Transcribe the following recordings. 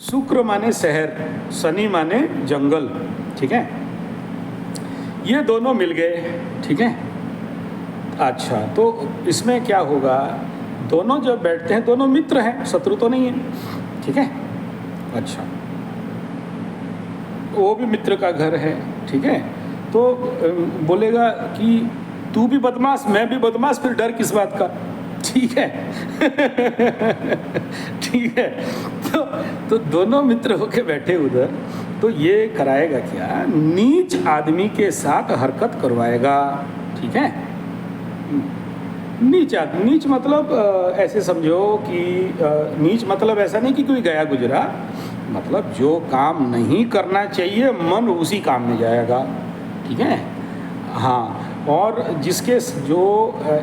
शुक्र माने शहर, शनि माने जंगल, ठीक है। ये दोनों मिल गए, ठीक है। अच्छा, तो इसमें क्या होगा, दोनों जब बैठते हैं, दोनों मित्र हैं, शत्रु तो नहीं है, ठीक है। अच्छा, वो भी मित्र का घर है, ठीक है। तो बोलेगा कि तू भी बदमाश मैं भी बदमाश, फिर डर किस बात का, ठीक है। ठीक है। तो दोनों मित्र होके बैठे उधर, तो ये कराएगा क्या, नीच आदमी के साथ हरकत करवाएगा, ठीक है। नीच मतलब ऐसे समझो कि नीच मतलब ऐसा नहीं कि कोई गया गुजरा, मतलब जो काम नहीं करना चाहिए मन उसी काम में जाएगा, ठीक है। हाँ, और जिसके जो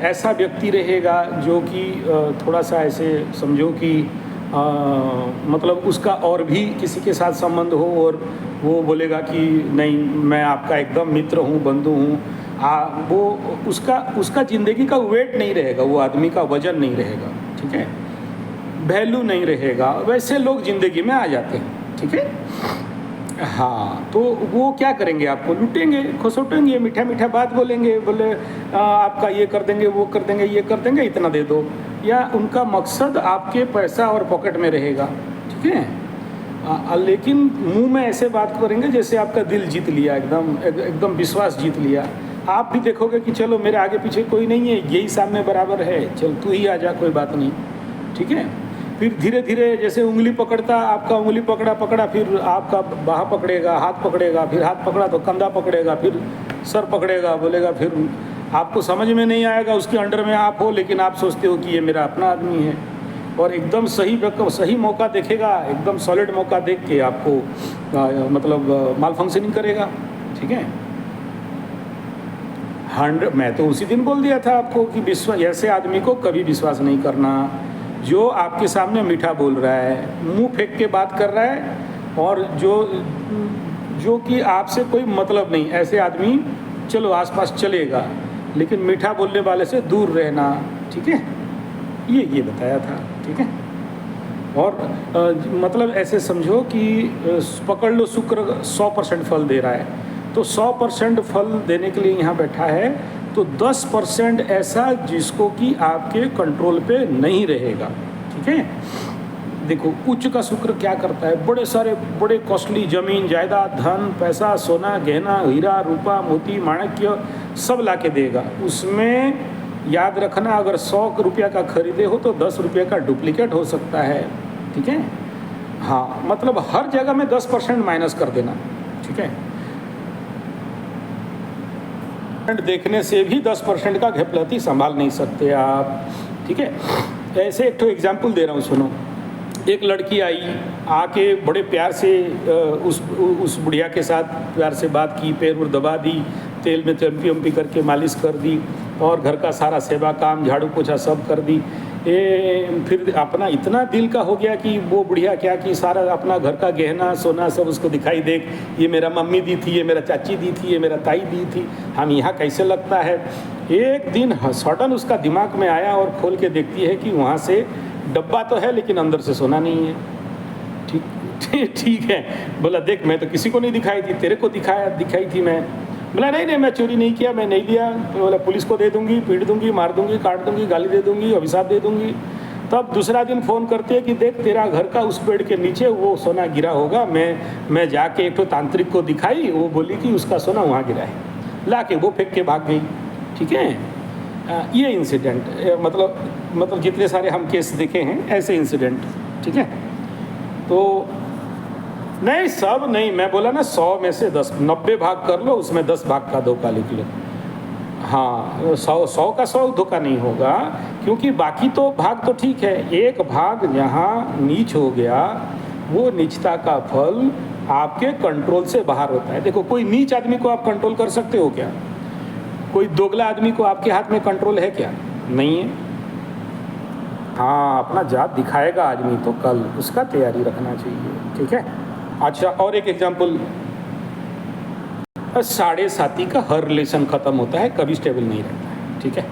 ऐसा व्यक्ति रहेगा जो कि थोड़ा सा ऐसे समझो कि मतलब उसका और भी किसी के साथ संबंध हो, और वो बोलेगा कि नहीं मैं आपका एकदम मित्र हूँ, बंधु हूँ, वो उसका ज़िंदगी का वेट नहीं रहेगा, वो आदमी का वजन नहीं रहेगा, ठीक है, वैल्यू नहीं रहेगा, वैसे लोग ज़िंदगी में आ जाते हैं, ठीक है। हाँ, तो वो क्या करेंगे, आपको लूटेंगे, खसोटेंगे, मीठा मीठा बात बोलेंगे, बोले आपका ये कर देंगे, वो कर देंगे, ये कर देंगे, इतना दे दो, या उनका मकसद आपके पैसा और पॉकेट में रहेगा, ठीक है। लेकिन मुंह में ऐसे बात करेंगे जैसे आपका दिल जीत लिया, एकदम विश्वास जीत लिया। आप भी देखोगे कि चलो मेरे आगे पीछे कोई नहीं है, यही सामने बराबर है, चल तू ही आ जा, कोई बात नहीं, ठीक है। फिर धीरे धीरे जैसे उंगली पकड़ता, आपका उंगली पकड़ा, फिर आपका बाह पकड़ेगा, हाथ पकड़ेगा, फिर हाथ पकड़ा तो कंधा पकड़ेगा, फिर सर पकड़ेगा, बोलेगा, फिर आपको समझ में नहीं आएगा उसके अंडर में आप हो, लेकिन आप सोचते हो कि ये मेरा अपना आदमी है, और एकदम सही मौका देखेगा, एकदम सॉलिड मौका देख के आपको मतलब माल फंक्शनिंग करेगा, ठीक है। 100 मैं तो उसी दिन बोल दिया था आपको कि ऐसे आदमी को कभी विश्वास नहीं करना, जो आपके सामने मीठा बोल रहा है, मुंह फेंक के बात कर रहा है, और जो कि आपसे कोई मतलब नहीं, ऐसे आदमी चलो आसपास चलेगा, लेकिन मीठा बोलने वाले से दूर रहना, ठीक है। ये बताया था, ठीक है। और मतलब ऐसे समझो कि पकड़ लो शुक्र 100% फल दे रहा है, तो 100% फल देने के लिए यहाँ बैठा है, तो 10% ऐसा जिसको कि आपके कंट्रोल पे नहीं रहेगा, ठीक है। देखो उच्च का शुक्र क्या करता है, बड़े कॉस्टली ज़मीन जायदाद, धन पैसा, सोना गहना, हीरा रूपा मोती माणिक्य सब ला के देगा। उसमें याद रखना, अगर 100 रुपया का खरीदे हो तो 10 रुपये का डुप्लीकेट हो सकता है, ठीक है। हाँ, मतलब हर जगह में 10% माइनस कर देना, ठीक है। देखने से भी 10% का घपलती संभाल नहीं सकते आप, ठीक है। ऐसे एक तो एग्जाम्पल दे रहा हूँ, सुनो। एक लड़की आई, आके बड़े प्यार से उस बुढ़िया के साथ प्यार से बात की, पैर उर दबा दी, तेल में चम्पी करके मालिश कर दी, और घर का सारा सेवा काम झाड़ू पोछा सब कर दी। फिर अपना इतना दिल का हो गया कि वो बुढ़िया क्या कि सारा अपना घर का गहना सोना सब उसको दिखाई दे, ये मेरा मम्मी दी थी, ये मेरा चाची दी थी, ये मेरा ताई दी थी, हम यहाँ कैसे लगता है। एक दिन सडन उसका दिमाग में आया, और खोल के देखती है कि वहाँ से डब्बा तो है लेकिन अंदर से सोना नहीं है, ठीक है। बोला देख, मैं तो किसी को नहीं दिखाई थी, तेरे को दिखाई थी मैं। बोला नहीं मैं चोरी नहीं किया, मैं नहीं लिया। तो बोला पुलिस को दे दूंगी, पीट दूंगी, मार दूंगी, काट दूंगी, गाली दे दूंगी, अभिशाप दे दूंगी। तब दूसरा दिन फ़ोन करते हैं कि देख तेरा घर का उस पेड़ के नीचे वो सोना गिरा होगा, मैं जाके एक तो तांत्रिक को दिखाई, वो बोली कि उसका सोना वहाँ गिरा है, ला के वो फेंक के भाग गई, ठीक है। ये इंसिडेंट मतलब जितने सारे हम केस देखे हैं ऐसे इंसिडेंट, ठीक है। तो नहीं सब नहीं, मैं बोला ना 100 में से 90 भाग कर लो, उसमें 10 भाग का धोखा लिख लो। हाँ, 100 का 100 धोखा नहीं होगा, क्योंकि बाकी तो भाग तो ठीक है। एक भाग यहाँ नीच हो गया, वो नीचता का फल आपके कंट्रोल से बाहर होता है। देखो कोई नीच आदमी को आप कंट्रोल कर सकते हो क्या? कोई दोगला आदमी को आपके हाथ में कंट्रोल है क्या? नहीं है। हाँ, अपना जात दिखाएगा आदमी तो कल उसका तैयारी रखना चाहिए, ठीक है। अच्छा, और एक एग्जाम्पल, 7.5 का हर रिलेशन ख़त्म होता है, कभी स्टेबल नहीं रहता है, ठीक है।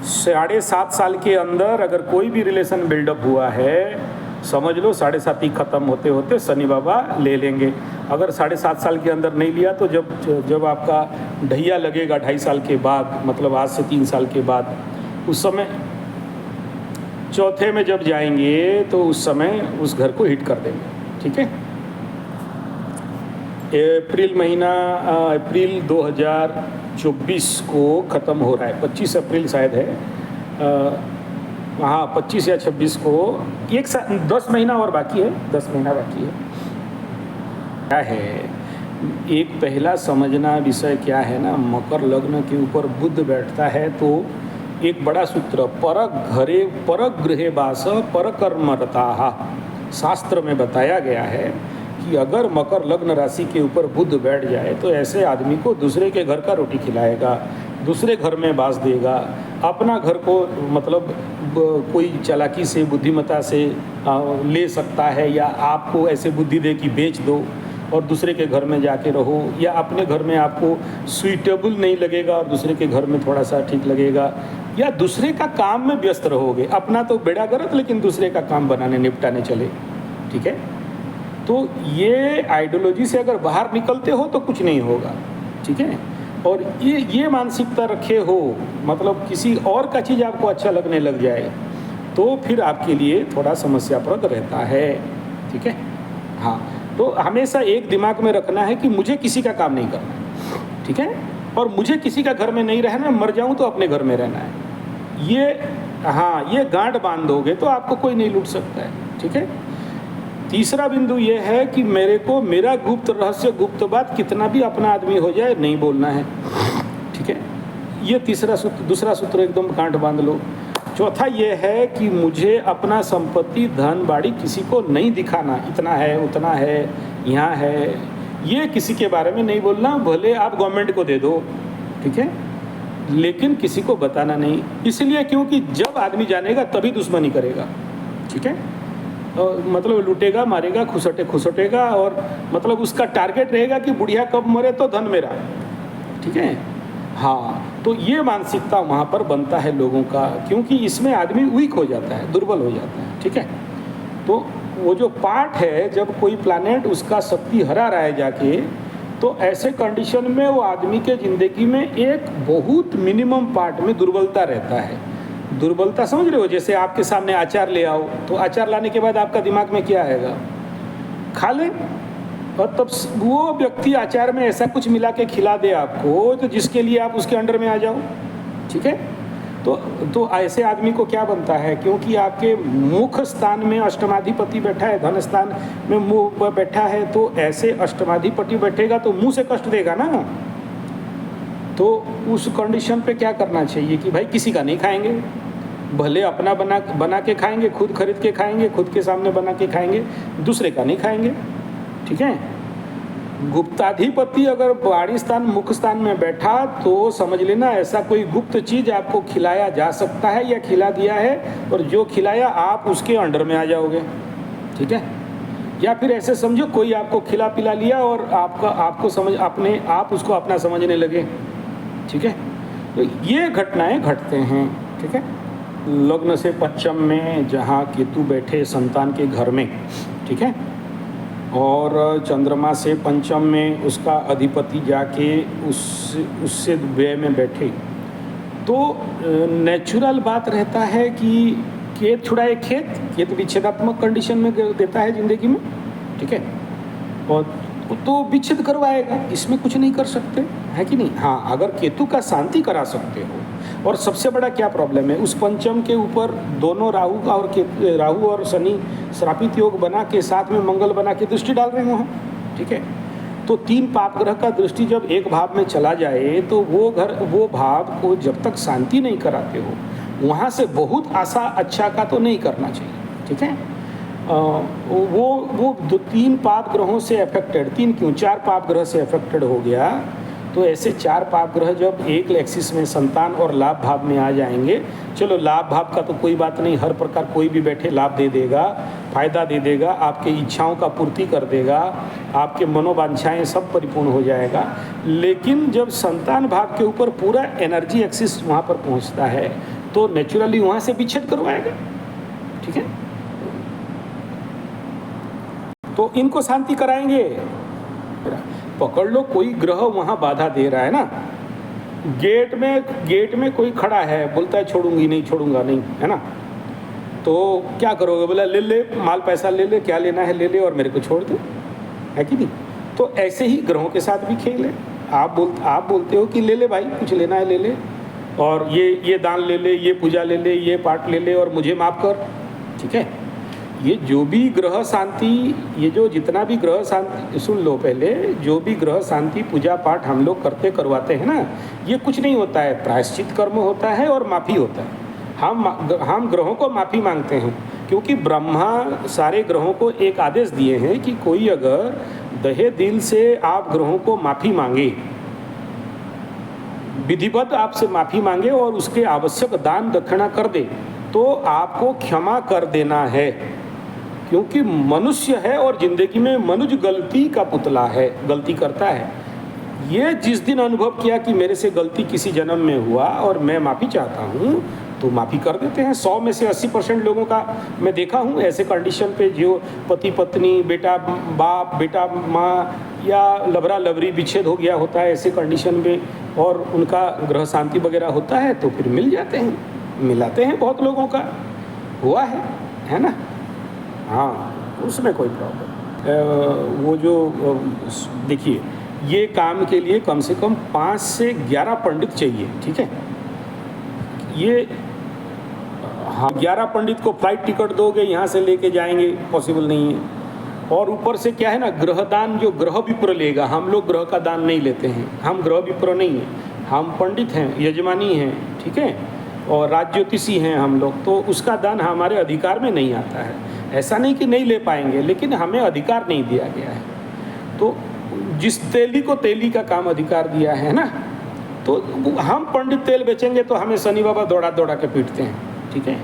7.5 साल के अंदर अगर कोई भी रिलेशन बिल्डअप हुआ है, समझ लो 7.5 खत्म होते होते शनि बाबा ले लेंगे। अगर 7.5 साल के अंदर नहीं लिया तो जब आपका ढैया लगेगा 2.5 साल के बाद, मतलब आज से 3 साल के बाद, उस समय चौथे में जब जाएंगे तो उस समय उस घर को हिट कर देंगे। ठीक है, अप्रैल 2024 को ख़त्म हो रहा है, 25 अप्रैल शायद है, हाँ 25 या 26 को, 10 महीना और बाकी है, 10 महीना बाकी है। क्या है, एक पहला समझना विषय क्या है ना, मकर लग्न के ऊपर बुध बैठता है तो एक बड़ा सूत्र परक गृहे वास परकर्मरताः, शास्त्र में बताया गया है कि अगर मकर लग्न राशि के ऊपर बुध बैठ जाए तो ऐसे आदमी को दूसरे के घर का रोटी खिलाएगा, दूसरे घर में बास देगा, अपना घर को मतलब कोई चालाकी से बुद्धिमत्ता से ले सकता है, या आपको ऐसे बुद्धि दे कि बेच दो और दूसरे के घर में जाके रहो, या अपने घर में आपको सुइटेबल नहीं लगेगा और दूसरे के घर में थोड़ा सा ठीक लगेगा, या दूसरे का काम में व्यस्त रहोगे, अपना तो बेड़ा गर्क लेकिन दूसरे का काम बनाने निपटाने चले। ठीक है, तो ये आइडियोलॉजी से अगर बाहर निकलते हो तो कुछ नहीं होगा। ठीक है, और ये मानसिकता रखे हो, मतलब किसी और का चीज़ आपको अच्छा लगने लग जाए तो फिर आपके लिए थोड़ा समस्याप्रद रहता है। ठीक है, हाँ, तो हमेशा एक दिमाग में रखना है कि मुझे किसी का काम नहीं करना। ठीक है, और मुझे किसी का घर में नहीं रहना, मर जाऊं तो अपने घर में रहना है। ये गांठ बांध दोगे तो आपको कोई नहीं लूट सकता है। ठीक है, तीसरा बिंदु ये है कि मेरे को मेरा गुप्त रहस्य, गुप्त बात कितना भी अपना आदमी हो जाए नहीं बोलना है। ठीक है, ये दूसरा सूत्र एकदम गांठ बांध लो। चौथा ये है कि मुझे अपना संपत्ति धन बाड़ी किसी को नहीं दिखाना, इतना है उतना है यहाँ है, ये किसी के बारे में नहीं बोलना, भले आप गवर्नमेंट को दे दो। ठीक है, लेकिन किसी को बताना नहीं, इसलिए क्योंकि जब आदमी जानेगा तभी दुश्मनी करेगा। ठीक है, मतलब लूटेगा, मारेगा, खुसटेगा, और मतलब उसका टारगेट रहेगा कि बुढ़िया कब मरे तो धन मेरा। ठीक है, हाँ, तो ये मानसिकता वहाँ पर बनता है लोगों का, क्योंकि इसमें आदमी वीक हो जाता है, दुर्बल हो जाता है। ठीक है, तो वो जो पार्ट है, जब कोई प्लैनेट उसका शक्ति हरा रहा है जाके, तो ऐसे कंडीशन में वो आदमी के ज़िंदगी में एक बहुत मिनिमम पार्ट में दुर्बलता रहता है। दुर्बलता समझ रहे हो, जैसे आपके सामने अचार ले आओ तो अचार लाने के बाद आपका दिमाग में क्या आएगा, खा ले, और तब वो व्यक्ति अचार में ऐसा कुछ मिला के खिला दे आपको तो जिसके लिए आप उसके अंडर में आ जाओ। ठीक है, तो ऐसे आदमी को क्या बनता है, क्योंकि आपके मुख स्थान में अष्टमाधिपति बैठा है, धन स्थान में मुंह बैठा है, तो ऐसे अष्टमाधिपति बैठेगा तो मुंह से कष्ट देगा ना। तो उस कंडीशन पे क्या करना चाहिए कि भाई किसी का नहीं खाएंगे, भले अपना बना के खाएंगे, खुद खरीद के खाएंगे, खुद के सामने बना के खाएंगे, दूसरे का नहीं खाएंगे। ठीक है, गुप्ताधिपति अगर वाणी स्थान मुख स्थान में बैठा तो समझ लेना ऐसा कोई गुप्त चीज़ आपको खिलाया जा सकता है या खिला दिया है, और जो खिलाया आप उसके अंडर में आ जाओगे। ठीक है, या फिर ऐसे समझो कोई आपको खिला पिला लिया और आपको समझ अपने आप उसको अपना समझने लगे। ठीक है, तो ये घटनाएं घटते हैं। ठीक है, लग्न से पंचम में जहाँ केतु बैठे संतान के घर में, ठीक है, और चंद्रमा से पंचम में उसका अधिपति जाके उससे व्यय में बैठे, तो नेचुरल बात रहता है कि खेत छुड़ाए खेत विच्छेदात्मक कंडीशन में देता है ज़िंदगी में। ठीक है, और तो विच्छेद करवाएगा, इसमें कुछ नहीं कर सकते, है कि नहीं। हाँ, अगर केतु का शांति करा सकते हो, और सबसे बड़ा क्या प्रॉब्लम है, उस पंचम के ऊपर दोनों राहु और शनि श्रापित योग बना के साथ में मंगल बना के दृष्टि डाल रहे हो। ठीक है, तो 3 पाप ग्रह का दृष्टि जब एक भाव में चला जाए तो वो भाव को जब तक शांति नहीं कराते हो, वहाँ से बहुत आशा अच्छा का तो नहीं करना चाहिए। ठीक है, वो 3 पाप ग्रहों से अफेक्टेड, 3 क्यों 4 पाप ग्रह से अफेक्टेड हो गया, तो ऐसे 4 पाप ग्रह जब एक एक्सिस में संतान और लाभ भाव में आ जाएंगे, चलो लाभ भाव का तो कोई बात नहीं, हर प्रकार कोई भी बैठे लाभ दे देगा, फायदा दे देगा, आपके इच्छाओं का पूर्ति कर देगा, आपके मनोवांछाएं सब परिपूर्ण हो जाएगा। लेकिन जब संतान भाव के ऊपर पूरा एनर्जी एक्सिस वहाँ पर पहुँचता है तो नेचुरली वहाँ से विच्छेद करवाएगा। ठीक है, तो इनको शांति कराएंगे। पकड़ लो कोई ग्रह वहाँ बाधा दे रहा है ना, गेट में कोई खड़ा है, बोलता है छोड़ूंगी नहीं, छोड़ूंगा नहीं, है ना, तो क्या करोगे? बोला ले माल पैसा ले, क्या लेना है ले और मेरे को छोड़ दे, है कि नहीं? तो ऐसे ही ग्रहों के साथ भी खेल है। आप बोलते हो कि ले भाई, कुछ लेना है ले, और ये दान ले, ये पूजा ले, ये पाठ ले और मुझे माफ़ कर, ठीक है। ये जो भी ग्रह शांति, ये जो जितना भी ग्रह शांति, सुन लो पहले, जो भी ग्रह शांति पूजा पाठ हम लोग करवाते हैं ना, ये कुछ नहीं होता है, प्रायश्चित कर्म होता है और माफ़ी होता है। हम ग्रहों को माफ़ी मांगते हैं, क्योंकि ब्रह्मा सारे ग्रहों को एक आदेश दिए हैं कि कोई अगर दहे दिल से आप ग्रहों को माफ़ी मांगे, विधिवत आपसे माफ़ी मांगे और उसके आवश्यक दान दक्षिणा कर दे, तो आपको क्षमा कर देना है, क्योंकि मनुष्य है और जिंदगी में मनुष्य गलती का पुतला है, गलती करता है। ये जिस दिन अनुभव किया कि मेरे से गलती किसी जन्म में हुआ और मैं माफ़ी चाहता हूँ, तो माफ़ी कर देते हैं। 100 में से 80% लोगों का मैं देखा हूँ ऐसे कंडीशन पे, जो पति पत्नी, बेटा बाप, बेटा माँ, या लबरा लबरी विच्छेद हो गया होता है ऐसे कंडीशन में, और उनका ग्रह शांति वगैरह होता है, तो फिर मिल जाते हैं, मिलाते हैं, बहुत लोगों का हुआ है ना। हाँ, उसमें कोई प्रॉब्लम। वो जो देखिए, ये काम के लिए कम से कम 5 से 11 पंडित चाहिए, ठीक है। ये हाँ, 11 पंडित को फ्लाइट टिकट दोगे, यहाँ से लेके जाएंगे, पॉसिबल नहीं है। और ऊपर से क्या है ना, ग्रहदान जो ग्रह विप्र लेगा, हम लोग ग्रह का दान नहीं लेते हैं, हम ग्रह विप्र नहीं हैं, हम पंडित हैं, यजमानी हैं, ठीक है, और राज ज्योतिषी हैं हम लोग, तो उसका दान हमारे अधिकार में नहीं आता है। ऐसा नहीं कि नहीं ले पाएंगे, लेकिन हमें अधिकार नहीं दिया गया है। तो जिस तेली को तेली का काम अधिकार दिया है ना, तो हम पंडित तेल बेचेंगे तो हमें शनि बाबा दौड़ा के पीटते हैं, ठीक है।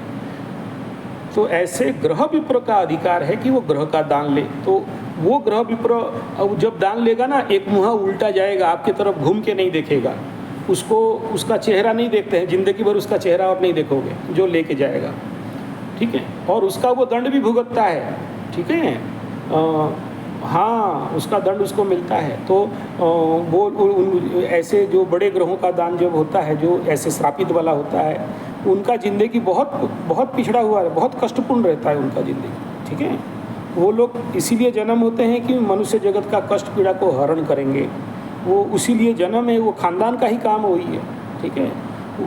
तो ऐसे ग्रह विप्र का अधिकार है कि वो ग्रह का दान ले। तो वो ग्रह विप्र जब दान लेगा ना, एक मुँह उल्टा जाएगा, आपकी तरफ घूम के नहीं देखेगा, उसका चेहरा नहीं देखते हैं, जिंदगी भर उसका चेहरा आप नहीं देखोगे जो लेके जाएगा, ठीक है। और उसका वो दंड भी भुगतता है, ठीक है। हाँ, उसका दंड उसको मिलता है। तो वो ऐसे जो बड़े ग्रहों का दान जब होता है, जो ऐसे श्रापित वाला होता है, उनका ज़िंदगी बहुत पिछड़ा हुआ है, बहुत कष्टपूर्ण रहता है उनका ज़िंदगी, ठीक है। वो लोग इसीलिए जन्म होते हैं कि मनुष्य जगत का कष्ट पीड़ा को हरण करेंगे, वो उसीलिए जन्म है, वो खानदान का ही काम वही है, ठीक है।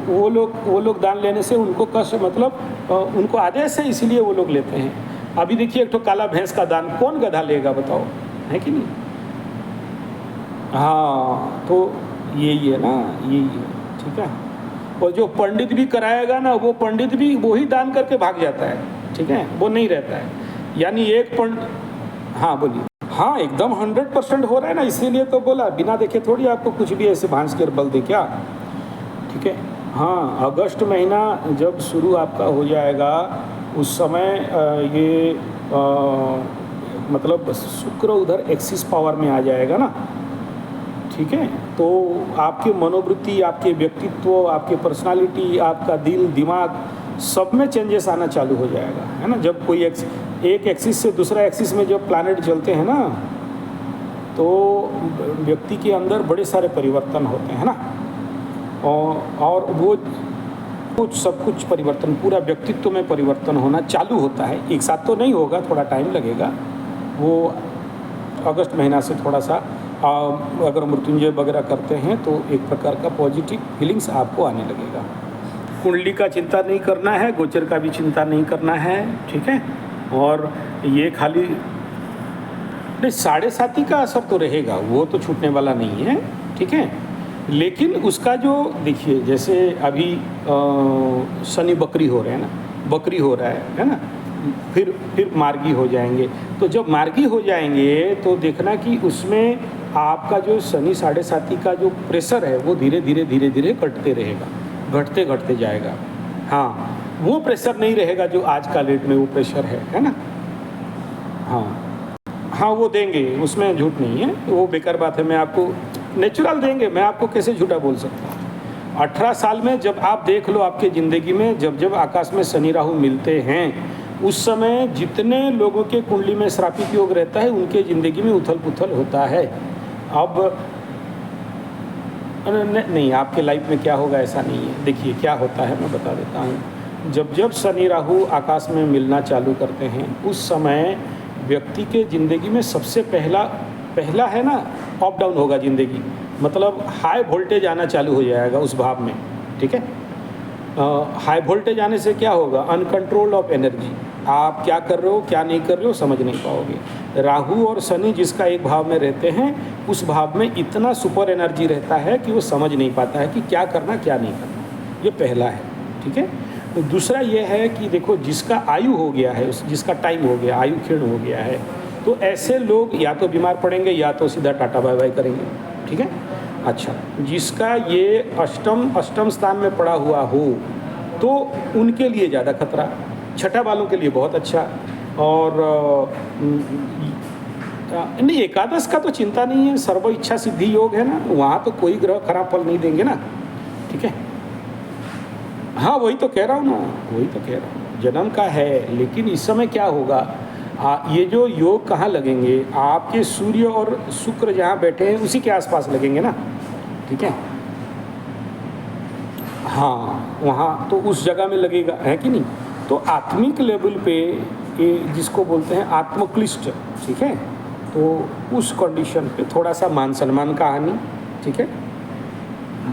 वो लोग दान लेने से उनको कष्ट, मतलब उनको आदेश है, इसीलिए वो लोग लेते हैं। अभी देखिए, एक तो काला भैंस का दान कौन गधा लेगा बताओ, है कि नहीं? हाँ, तो यही है ना, यही है, ठीक है। और जो पंडित भी कराएगा ना, वो पंडित भी वही दान करके भाग जाता है, ठीक है, वो नहीं रहता है। यानी एक पंडित, हाँ बोलिए, हाँ एकदम 100% हो रहा है ना, इसीलिए तो बोला, बिना देखे थोड़ी आपको कुछ भी ऐसे भांस के बल दे क्या, ठीक है। हाँ, अगस्त महीना जब शुरू आपका हो जाएगा, उस समय ये मतलब शुक्र उधर एक्सिस पावर में आ जाएगा ना, ठीक है। तो आपके मनोवृत्ति, आपके व्यक्तित्व, आपके पर्सनालिटी, आपका दिल दिमाग, सब में चेंजेस आना चालू हो जाएगा, है ना। जब कोई एक एक्सिस से दूसरा एक्सिस में जब प्लैनेट चलते हैं ना, तो व्यक्ति के अंदर बड़े सारे परिवर्तन होते हैं ना, और वो सब कुछ परिवर्तन, पूरा व्यक्तित्व में परिवर्तन होना चालू होता है। एक साथ तो नहीं होगा, थोड़ा टाइम लगेगा। वो अगस्त महीना से थोड़ा सा अगर मृत्युंजय वगैरह करते हैं तो एक प्रकार का पॉजिटिव फीलिंग्स आपको आने लगेगा। कुंडली का चिंता नहीं करना है, गोचर का भी चिंता नहीं करना है, ठीक है। और ये खाली नहीं, 7.5 का असर तो रहेगा, वो तो छूटने वाला नहीं है, ठीक है। लेकिन उसका जो देखिए, जैसे अभी शनि बकरी हो रहे हैं ना, बकरी हो रहा है ना, फिर मार्गी हो जाएंगे। तो जब मार्गी हो जाएंगे तो देखना कि उसमें आपका जो शनि 7.5 का जो प्रेशर है वो धीरे धीरे घटते रहेगा, घटते जाएगा। हाँ, वो प्रेशर नहीं रहेगा जो आज का डेट में वो प्रेशर है ना। हाँ, वो देंगे, उसमें झूठ नहीं है, वो बेकार बात है। मैं आपको नेचुरल देंगे, मैं आपको कैसे झूठा बोल सकता हूँ। 18 साल में जब आप देख लो आपके ज़िंदगी में जब आकाश में शनि राहु मिलते हैं, उस समय जितने लोगों के कुंडली में श्रापित योग रहता है उनके ज़िंदगी में उथल पुथल होता है। अब नहीं, आपके लाइफ में क्या होगा ऐसा नहीं है। देखिए क्या होता है, मैं बता देता हूँ। जब जब शनि राहु आकाश में मिलना चालू करते हैं उस समय व्यक्ति के ज़िंदगी में सबसे पहला है ना, अप डाउन होगा ज़िंदगी, मतलब हाई वोल्टेज आना चालू हो जाएगा उस भाव में, ठीक है। हाई वोल्टेज आने से क्या होगा, अनकंट्रोल्ड ऑफ एनर्जी, आप क्या कर रहे हो क्या नहीं कर रहे हो समझ नहीं पाओगे। राहु और शनि जिसका एक भाव में रहते हैं उस भाव में इतना सुपर एनर्जी रहता है कि वो समझ नहीं पाता है कि क्या करना क्या नहीं करना। ये पहला है, ठीक है। तो दूसरा ये है कि देखो जिसका आयु हो गया है, जिसका टाइम हो गया, आयु क्षीण हो गया है, तो ऐसे लोग या तो बीमार पड़ेंगे या तो सीधा टाटा बाय बाय करेंगे, ठीक है। अच्छा, जिसका ये अष्टम स्थान में पड़ा हुआ हो तो उनके लिए ज़्यादा खतरा, छठा वालों के लिए बहुत अच्छा। और नहीं, एकादश का तो चिंता नहीं है, सर्व इच्छा सिद्धि योग है ना, वहाँ तो कोई ग्रह खराब फल नहीं देंगे ना, ठीक है। हाँ वही तो कह रहा हूँ ना, वही तो कह रहा हूँ, जन्म का है। लेकिन इस समय क्या होगा, ये जो योग कहाँ लगेंगे, आपके सूर्य और शुक्र जहाँ बैठे हैं उसी के आसपास लगेंगे ना, ठीक है। हाँ वहाँ तो उस जगह में लगेगा, है कि नहीं। तो आत्मिक लेवल पे ये जिसको बोलते हैं आत्मक्लिष्ट, ठीक है, तो उस कंडीशन पे थोड़ा सा मान सम्मान का हानि, ठीक है,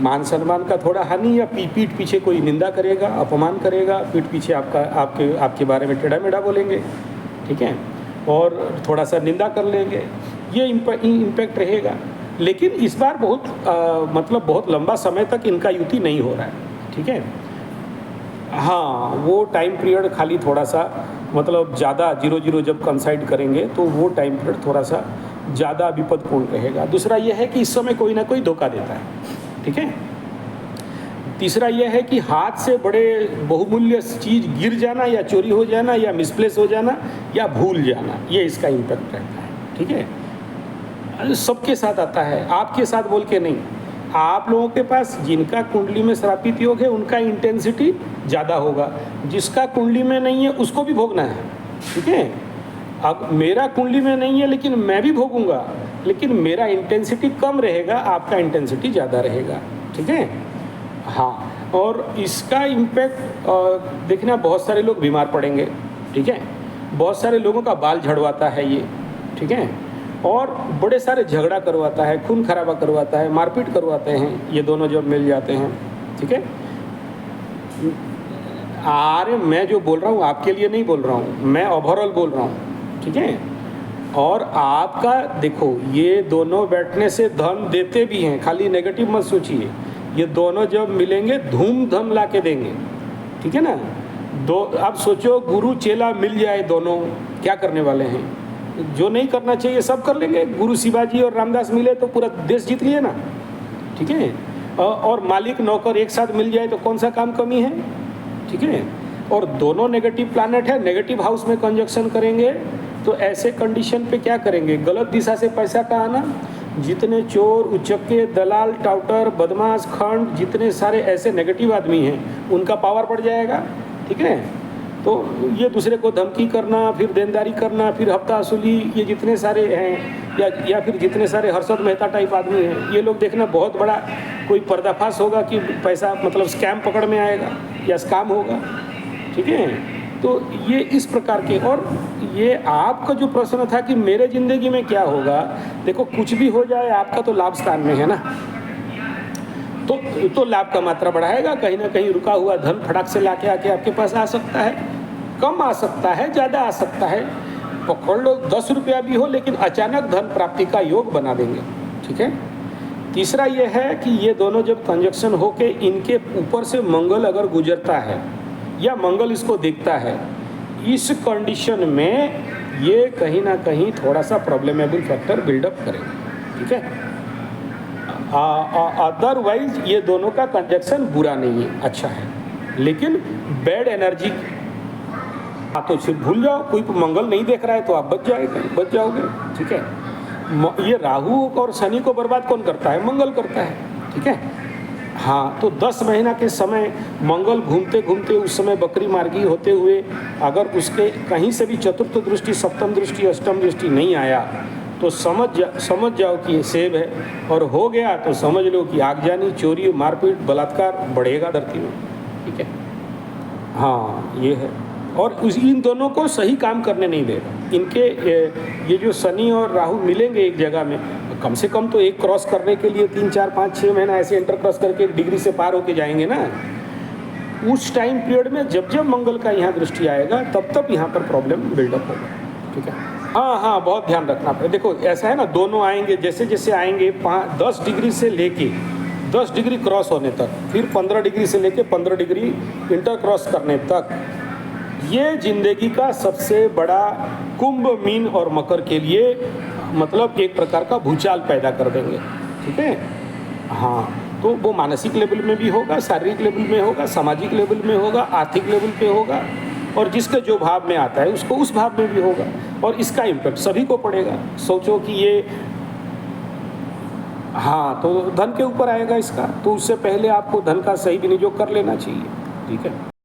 मान सम्मान का थोड़ा हानि, या पीठ पीछे कोई निंदा करेगा, अपमान करेगा, पीठ पीछे आपके बारे में टेढ़ा मेढ़ा बोलेंगे, ठीक है, और थोड़ा सा निंदा कर लेंगे, ये इम्पैक्ट रहेगा। लेकिन इस बार मतलब बहुत लंबा समय तक इनका युति नहीं हो रहा है, ठीक है। हाँ वो टाइम पीरियड खाली थोड़ा सा मतलब ज़्यादा 0-0 जब कंसाइड करेंगे तो वो टाइम पीरियड थोड़ा सा ज़्यादा विपदपूर्ण रहेगा। दूसरा यह है कि इस समय कोई ना कोई धोखा देता है, ठीक है। तीसरा यह है कि हाथ से बड़े बहुमूल्य चीज़ गिर जाना या चोरी हो जाना या मिसप्लेस हो जाना या भूल जाना, ये इसका इम्पैक्ट रहता है, ठीक है। सबके साथ आता है, आपके साथ बोल के नहीं। आप लोगों के पास जिनका कुंडली में श्रापित योग है उनका इंटेंसिटी ज़्यादा होगा, जिसका कुंडली में नहीं है उसको भी भोगना है, ठीक है। अब मेरा कुंडली में नहीं है लेकिन मैं भी भोगूंगा, लेकिन मेरा इंटेंसिटी कम रहेगा, आपका इंटेंसिटी ज़्यादा रहेगा, ठीक है। हाँ, और इसका इम्पैक्ट देखना, बहुत सारे लोग बीमार पड़ेंगे, ठीक है, बहुत सारे लोगों का बाल झड़वाता है ये, ठीक है, और बड़े सारे झगड़ा करवाता है, खून खराबा करवाता है, मारपीट करवाते हैं, ये दोनों जब मिल जाते हैं, ठीक है। अरे मैं जो बोल रहा हूँ आपके लिए नहीं बोल रहा हूँ, मैं ओवरऑल बोल रहा हूँ, ठीक है। और आपका देखो, ये दोनों बैठने से धन देते भी हैं, खाली नेगेटिव मत सोचिए, ये दोनों जब मिलेंगे धूम धम ला के देंगे, ठीक है ना। अब सोचो गुरु चेला मिल जाए, दोनों क्या करने वाले हैं, जो नहीं करना चाहिए सब कर लेंगे। गुरु शिवाजी और रामदास मिले तो पूरा देश जीत लिए ना, ठीक है। और मालिक नौकर एक साथ मिल जाए तो कौन सा काम कमी है, ठीक है। और दोनों नेगेटिव प्लैनेट है, नेगेटिव हाउस में कंजक्शन करेंगे तो ऐसे कंडीशन पे क्या करेंगे, गलत दिशा से पैसा का आना, जितने चोर उचक्के दलाल टाउटर बदमाश खंड जितने सारे ऐसे नेगेटिव आदमी हैं उनका पावर बढ़ जाएगा, ठीक है। तो ये दूसरे को धमकी करना, फिर देनदारी करना, फिर हफ्ता वसूली, ये जितने सारे हैं या फिर जितने सारे हर्षद मेहता टाइप आदमी हैं, ये लोग देखना बहुत बड़ा कोई पर्दाफाश होगा कि पैसा मतलब स्कैम पकड़ में आएगा या स्कैम होगा, ठीक है। तो ये इस प्रकार के, और ये आपका जो प्रश्न था कि मेरे ज़िंदगी में क्या होगा, देखो कुछ भी हो जाए आपका तो लाभ स्थान में है ना, तो लाभ का मात्रा बढ़ाएगा, कहीं ना कहीं रुका हुआ धन फटाक से लाके आके आपके पास आ सकता है, कम आ सकता है, ज़्यादा आ सकता है, पकड़ लो 10 रुपया भी हो लेकिन अचानक धन प्राप्ति का योग बना देंगे, ठीक है। तीसरा ये है कि ये दोनों जब कंजक्शन होके इनके ऊपर से मंगल अगर गुजरता है या मंगल इसको देखता है, इस कंडीशन में ये कहीं ना कहीं थोड़ा सा प्रॉब्लमेबल फैक्टर बिल्डअप करेगा, ठीक है। अदरवाइज ये दोनों का कंजक्शन बुरा नहीं है, अच्छा है, लेकिन बैड एनर्जी तो सिर्फ भूल जाओ, कोई मंगल नहीं देख रहा है तो आप बच जाओगे, ठीक है। ये राहु और शनि को बर्बाद कौन करता है, मंगल करता है, ठीक है। हाँ, तो 10 महीना के समय मंगल घूमते घूमते उस समय बकरी मार्गी होते हुए अगर उसके कहीं से भी चतुर्थ दृष्टि, सप्तम दृष्टि, अष्टम दृष्टि नहीं आया तो समझ जाओ कि ये सेब है, और हो गया तो समझ लो कि आगजनी, चोरी, मारपीट, बलात्कार बढ़ेगा धरती में। ठीक है, हाँ ये है। और इन दोनों को सही काम करने नहीं देगा। इनके ये जो शनि और राहु मिलेंगे एक जगह में, कम से कम तो एक क्रॉस करने के लिए 3, 4, 5, 6 महीना ऐसे इंटर क्रॉस करके 1 डिग्री से पार होके जाएंगे ना। उस टाइम पीरियड में जब जब मंगल का यहाँ दृष्टि आएगा तब यहाँ पर प्रॉब्लम बिल्डअप होगा। ठीक है, हाँ, बहुत ध्यान रखना पड़ेगा। देखो ऐसा है ना, दोनों आएंगे, जैसे जैसे आएंगे 10 डिग्री से लेके 10 डिग्री क्रॉस होने तक, फिर 15 डिग्री से लेके 15 डिग्री इंटर क्रॉस करने तक, ये जिंदगी का सबसे बड़ा कुंभ, मीन और मकर के लिए मतलब एक प्रकार का भूचाल पैदा कर देंगे। ठीक है, हाँ, तो वो मानसिक लेवल में भी होगा, शारीरिक लेवल में होगा, सामाजिक लेवल में होगा, आर्थिक लेवल पे होगा, और जिसके जो भाव में आता है उसको उस भाव में भी होगा, और इसका इम्पैक्ट सभी को पड़ेगा। सोचो कि ये, हाँ, तो धन के ऊपर आएगा इसका, तो उससे पहले आपको धन का सही विनियोग कर लेना चाहिए। ठीक है।